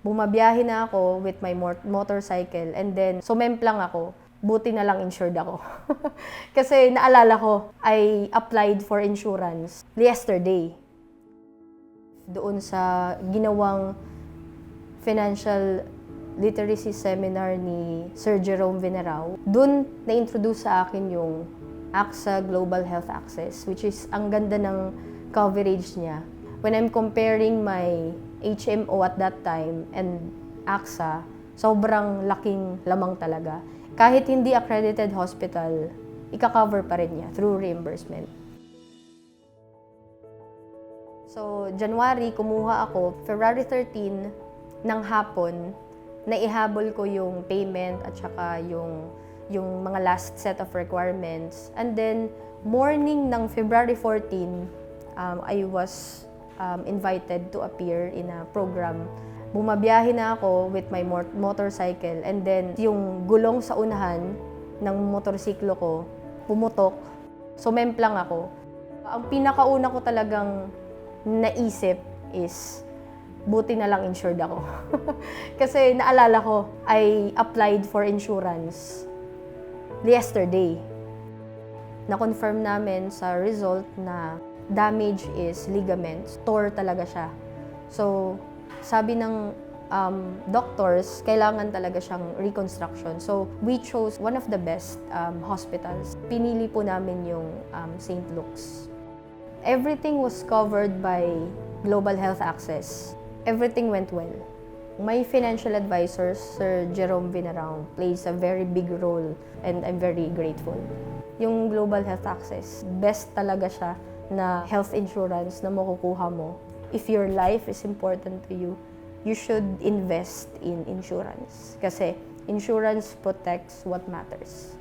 Bumabiyahe na ako with my motorcycle and then sumemplang ako. Buti na lang insured ako. Kasi naalala ko, I applied for insurance yesterday. Doon sa ginawang financial literacy seminar ni Sir Jerome Venarao, doon na-introduce sa akin yung AXA Global Health Access, which is ang ganda ng coverage niya. When I'm comparing my HMO at that time and AXA, sobrang laking lamang talaga. Kahit hindi accredited hospital, ika-cover pa rin niya through reimbursement. So, January, kumuha ako. February 13 ng hapon, naihabol ko yung payment at saka yung mga last set of requirements. And then, morning ng February 14, I was invited to appear in a program. Bumabiyahe na ako with my motorcycle and then yung gulong sa unahan ng motorsiklo ko pumutok, sumemplang ako. Ang pinakauna ko talagang naisip is buti na lang insured ako. Kasi naalala ko, I applied for insurance yesterday. Na-confirm namin sa result na damage is ligaments. Tore talaga siya. So, sabi ng doctors, kailangan talaga siyang reconstruction. So, we chose one of the best hospitals. Pinili po namin yung St. Luke's. Everything was covered by Global Health Access. Everything went well. My financial advisor, Sir Jerome Venarao, plays a very big role and I'm very grateful. Yung Global Health Access, best talaga siya na health insurance na makukuha mo. If your life is important to you, you should invest in insurance. Kasi insurance protects what matters.